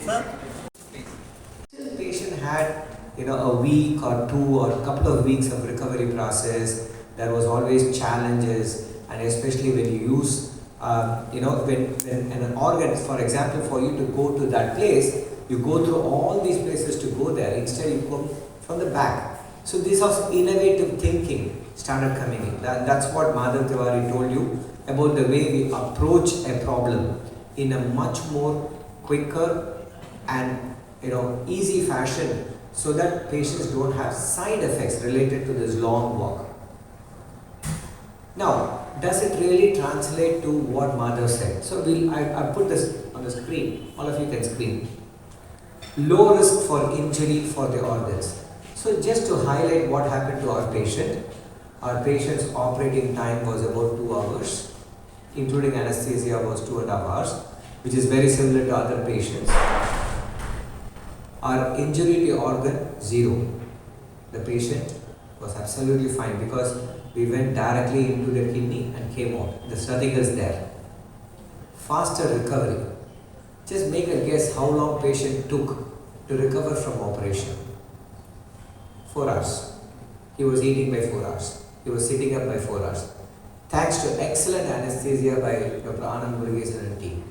Sir? Still patient had a week or two or a couple of weeks of recovery process. There was always challenges, and especially when you use when an organ, for example, for you to go to that place, you go through all these places to go there. Instead you go from the back. So this was innovative thinking started coming in. That's what Madhav Tiwari told you about the way we approach a problem in a much more quicker and easy fashion, so that patients don't have side effects related to this long walk. Now, does it really translate to what Madhav said? So I put this on the screen. All of you can screen. Low risk for injury for the organs. So just to highlight what happened to our patient, our patient's operating time was about 2 hours, including anesthesia was 2.5 hours, which is very similar to other patients. Our injury to organ, 0. The patient was absolutely fine because we went directly into the kidney and came out. There's nothing else there. Faster recovery. Just make a guess how long patient took to recover from operation. 4 hours. He was eating by 4 hours. He was sitting up by 4 hours. Thanks to excellent anesthesia by Dr. Anand Murugesan and team.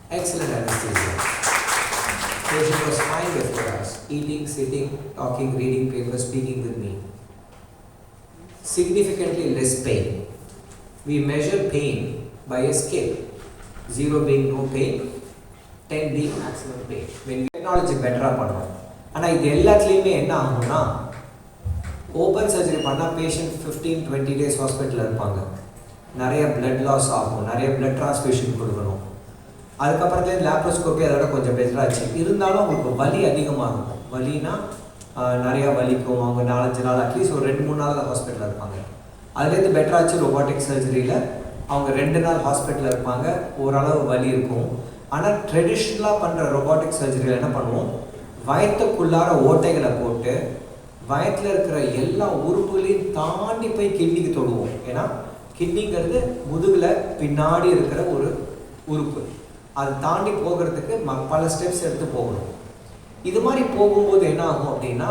Excellent anesthesia. Patient was fine by 4 hours. Eating, sitting, talking, reading papers, speaking with me. Significantly less pain. We measure pain by a scale. 0 being no pain, 10 being maximum pain. When we technology better பண்ணுவோம். ஆனால் இது எல்லாத்துலேயுமே என்ன ஆகும்னா, open surgery பண்ணால் patient 15-20 days ஹாஸ்பிட்டலில் இருப்பாங்க. நிறைய பிளட் லாஸ் ஆகும், நிறைய பிளட் டிரான்ஸ்ஃபியூஷன் கொடுக்கணும். அதுக்கப்புறத்துலேருந்து லேப்ரோஸ்கோப்பி அதோட கொஞ்சம் பெட்டராக ஆச்சு. இருந்தாலும் அவங்களுக்கு வலி அதிகமாகும். வலினா நிறையா வலிக்கும். அவங்க 4-5 நாள் அட்லீஸ்ட் ஒரு 2-3 நாள் தான் ஹாஸ்பிட்டலில் இருப்பாங்க. அதுலேருந்து பெட்டராச்சு ரொபாட்டிக் சர்ஜரியில் அவங்க 2 நாள் ஹாஸ்பிட்டலில் இருப்பாங்க. ஓரளவு வலி இருக்கும். ஆனால் ட்ரெடிஷ்னலாக பண்ணுற ரொபாட்டிக் சர்ஜரியில் என்ன பண்ணுவோம், வயத்துக்குள்ளார ஓட்டைகளை போட்டு வயத்தில் இருக்கிற எல்லா உறுப்புகளையும் தாண்டி போய் கிட்னிக்கு தொடுவோம். ஏன்னா கிட்னிங்கிறது முதுகில் பின்னாடி இருக்கிற ஒரு உறுப்பு. அதை தாண்டி போகிறதுக்கு பல ஸ்டெப்ஸ் எடுத்து போகணும். இது மாதிரி போகும்போது என்ன ஆகும் அப்படின்னா,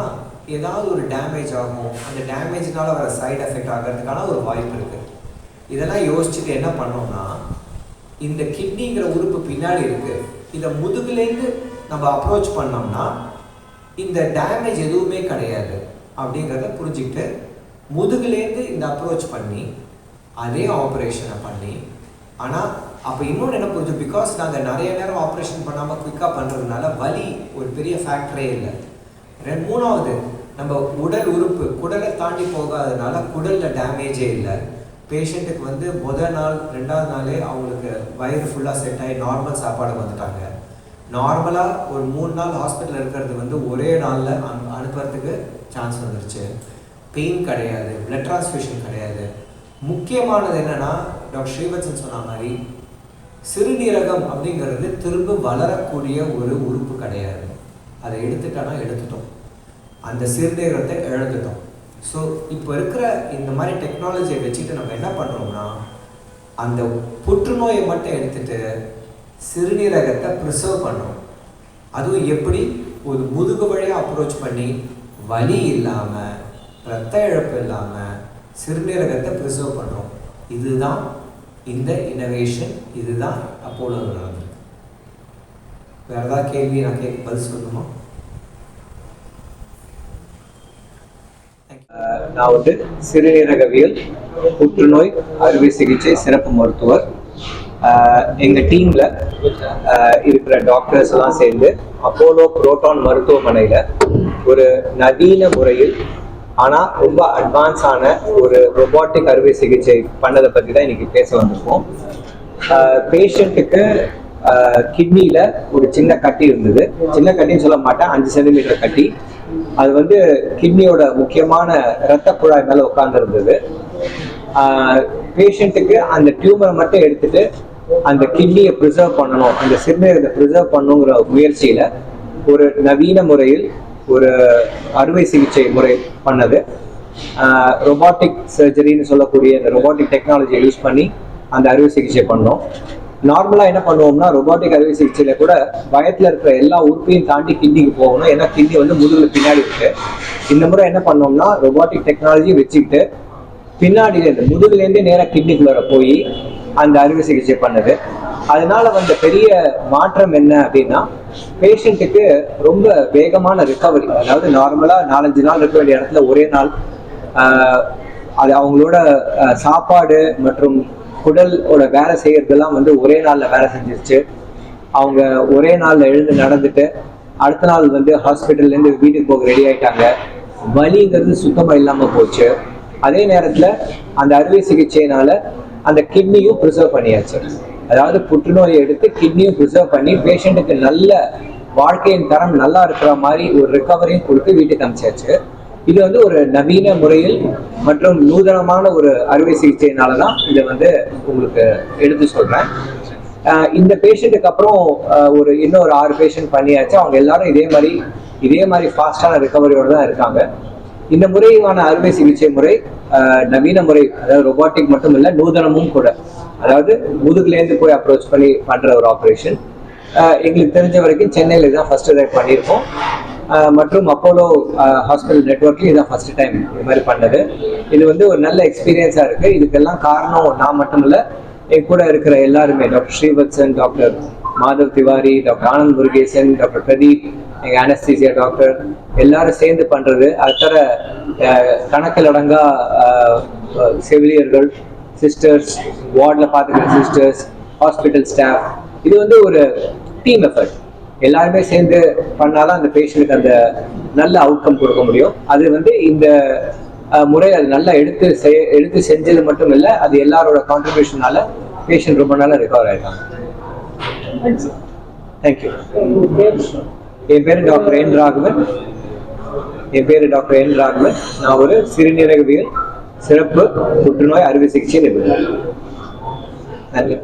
ஏதாவது ஒரு டேமேஜ் ஆகும். அந்த டேமேஜ்னால வர சைடு எஃபெக்ட் ஆகிறதுக்கான ஒரு வாய்ப்பு இருக்குது. இதெல்லாம் யோசிச்சுட்டு என்ன பண்ணோம்னா, இந்த கிட்னிங்கிற உறுப்பு பின்னாடி இருக்குது, இதை முதுகுலேருந்து நம்ம அப்ரோச் பண்ணோம்னா இந்த டேமேஜ் எதுவுமே கிடையாது அப்படிங்கிறத புரிஞ்சுக்கிட்டு முதுகுலேருந்து இந்த அப்ரோச் பண்ணி அதே ஆப்ரேஷனை பண்ணி, ஆனால் அப்போ இன்னொன்று என்ன புரிஞ்சு, பிகாஸ் நாங்கள் நிறைய நேரம் ஆப்ரேஷன் பண்ணாமல் குயிக்காக பண்ணுறதுனால வலி ஒரு பெரிய ஃபேக்டரே இல்லை. 3வது நம்ம உடல் உறுப்பு குடலை தாண்டி போகாததுனால குடலில் டேமேஜே இல்லை. பேஷண்ட்டுக்கு முதல் நாள் 2வது நாளே அவங்களுக்கு வயிறு ஃபுல்லாக செட் ஆகி நார்மல் சாப்பாடு வந்துட்டாங்க. நார்மலாக ஒரு 3 நாள் ஹாஸ்பிட்டலில் இருக்கிறது ஒரே நாளில் அனுப்புறதுக்கு சான்ஸ் வந்துருச்சு. பெயின் கிடையாது, பிளட் டிரான்ஸ்ஃபியூஷன் கிடையாது. முக்கியமானது என்னென்னா, டாக்டர் ஸ்ரீவத்சன் சொன்ன மாதிரி சிறுநீரகம் அப்படிங்கிறது திரும்ப வளரக்கூடிய ஒரு உறுப்பு கிடையாது. அதை எடுத்துட்டோன்னா எடுத்துட்டோம், அந்த சிறுநீரகத்தை இழந்துட்டோம். ஸோ இப்போ இருக்கிற இந்த மாதிரி டெக்னாலஜியை வச்சுட்டு நம்ம என்ன பண்ணுறோம்னா, அந்த புற்றுநோயை மட்டும் எடுத்துகிட்டு சிறுநீரகத்தை ப்ரிசர்வ் பண்ணுறோம். அதுவும் எப்படி, ஒரு முதுகு வழியாக அப்ரோச் பண்ணி வலி இல்லாமல் இரத்த இழப்பு இல்லாமல் சிறுநீரகத்தை ப்ரிசர்வ் பண்ணுறோம். இதுதான் இந்த இனோவேஷன், இதுதான் அப்போலோவில் நடந்திருக்கு. வேறு ஏதாவது கேள்வி நான் பதில் சொல்லணுமா? நான் சிறுநீரகவியல் புற்றுநோய் அறுவை சிகிச்சை சிறப்பு மருத்துவர். எங்கள் டீமில் இருக்கிற டாக்டர்ஸ் எல்லாம் சேர்ந்து அப்போலோ புரோட்டான் மருத்துவமனையில் ஒரு நவீன முறையில் ஆனால் ரொம்ப அட்வான்ஸான ஒரு ரொபாட்டிக் அறுவை சிகிச்சை பண்ணதை பற்றி தான் இன்னைக்கு பேச வந்திருக்கோம். பேஷண்ட்டுக்கு கிட்னியில் ஒரு சின்ன கட்டி இருந்தது. சின்ன கட்டின்னு சொல்ல மாட்டேன், 5 சென்டிமீட்டர் கட்டி. அது கிட்னியோட முக்கியமான இரத்த குழாய் மேலே உட்கார்ந்துருந்தது. பேஷண்ட்டுக்கு அந்த டியூமரை மட்டும் எடுத்துட்டு அந்த கிட்னியை ப்ரிசர்வ் பண்ணணும், அந்த சிறுநீரகத்தை ப்ரிசர்வ் பண்ணணுங்கிற முயற்சியில் ஒரு நவீன முறையில் ஒரு அறுவை சிகிச்சை முறை பண்ணது. ரொபாட்டிக் சர்ஜரின்னு சொல்லக்கூடிய இந்த ரொபாட்டிக் டெக்னாலஜியை யூஸ் பண்ணி அந்த அறுவை சிகிச்சை பண்ணோம். நார்மலாக என்ன பண்ணுவோம்னா ரொபாட்டிக் அறுவை சிகிச்சையில் கூட வயத்தில் இருக்கிற எல்லா உறுப்பையும் தாண்டி கிட்னிக்கு போகணும். ஏன்னா கிட்னி வந்து முதுகில் பின்னாடி இருக்கு. இந்த முறை என்ன பண்ணோம்னா ரொபாட்டிக் டெக்னாலஜி வச்சுக்கிட்டு பின்னாடியிலேருந்து முதுகுலேருந்தே நேராக கிட்னிக்குள்ளே போய் அந்த அறுவை சிகிச்சை பண்ணுது. அதனால வந்த பெரிய மாற்றம் என்ன அப்படின்னா, பேஷண்ட்டுக்கு ரொம்ப வேகமான ரிகவரி. அதாவது நார்மலாக 4-5 நாள் இருக்க வேண்டிய இடத்துல ஒரே நாள், அது அவங்களோட சாப்பாடு மற்றும் குடலோட வேலை செய்யறதெல்லாம் வந்து ஒரே நாளில் வேலை செஞ்சிருச்சு. அவங்க ஒரே நாளில் எழுந்து நடந்துட்டு அடுத்த நாள் வந்து ஹாஸ்பிட்டல்லேருந்து வீட்டுக்கு போக ரெடி ஆயிட்டாங்க. வலிங்கிறது சுத்தமாக இல்லாமல் போச்சு. அதே நேரத்தில் அந்த அறுவை சிகிச்சையினால அந்த கிட்னியும் ப்ரிசர்வ் பண்ணியாச்சு. அதாவது புற்றுநோயை எடுத்து கிட்னியும் ப்ரிசர்வ் பண்ணி பேஷண்ட்டுக்கு நல்ல வாழ்க்கையின் தரம் நல்லா இருக்கிற மாதிரி ஒரு ரிகவரியும் கொடுத்து வீட்டுக்கு அனுப்பிச்சாச்சு. இது வந்து ஒரு நவீன முறையில் மற்றும் நூதனமான ஒரு அறுவை சிகிச்சையினால தான் இதை வந்து உங்களுக்கு எடுத்து சொல்றேன். இந்த பேஷண்ட்டுக்கு அப்புறம் இன்னொரு 6 பேஷண்ட் பண்ணியாச்சு. அவங்க எல்லாரும் இதே மாதிரி ஃபாஸ்டான ரிகவரியோட தான் இருக்காங்க. இந்த முறையான அறுவை சிகிச்சை முறை நவீன முறை, அதாவது ரொபாட்டிக் மட்டும் இல்லை, நூதனமும் கூட. அதாவது முதுகுலேருந்து போய் அப்ரோச் பண்ணி பண்ற ஒரு ஆப்ரேஷன். எங்களுக்கு தெரிஞ்ச வரைக்கும் சென்னையில் தான் ஃபர்ஸ்ட் டைம் பண்ணியிருக்கோம். மற்றும் அப்போலோ ஹாஸ்பிட்டல் நெட்வொர்க்லையும் இதான் ஃபர்ஸ்ட் டைம் இது மாதிரி பண்ணது. இது வந்து ஒரு நல்ல எக்ஸ்பீரியன்ஸாக இருக்குது. இதுக்கெல்லாம் காரணம் நான் மட்டும் இல்லை, என் கூட இருக்கிற எல்லாருமே, doctor Srivatsan, doctor Madhav Tiwari, doctor Anand Murugesan, doctor Pradeep, எங்கள் அனஸ்தீசியா டாக்டர் எல்லாரும் சேர்ந்து பண்ணுறது. அது தர கணக்கில் அடங்கா செவிலியர்கள், சிஸ்டர்ஸ், வார்டில் பார்த்துக்கிற சிஸ்டர்ஸ், ஹாஸ்பிட்டல் ஸ்டாஃப், இது வந்து ஒரு டீம் எஃபர்ட். எல்லாருமே சேர்ந்து பண்ணாதான் அந்த பேஷண்ட்டுக்கு அந்த நல்ல அவுட்கம் கொடுக்க முடியும். அது வந்து இந்த முறை அது நல்லா எடுத்து செஞ்சது மட்டும் இல்லை, அது எல்லாரோட கான்ட்ரிபியூஷனால பேஷண்ட் ரொம்ப நாளாக ரிகவர் ஆயிருக்காங்க. தேங்க்யூ. என் பேர் டாக்டர் என் ராகவன். நான் ஒரு சிறுநீரகவியல் சிறப்பு புற்றுநோய் அறுவை சிகிச்சை நிபுணர். நன்றி.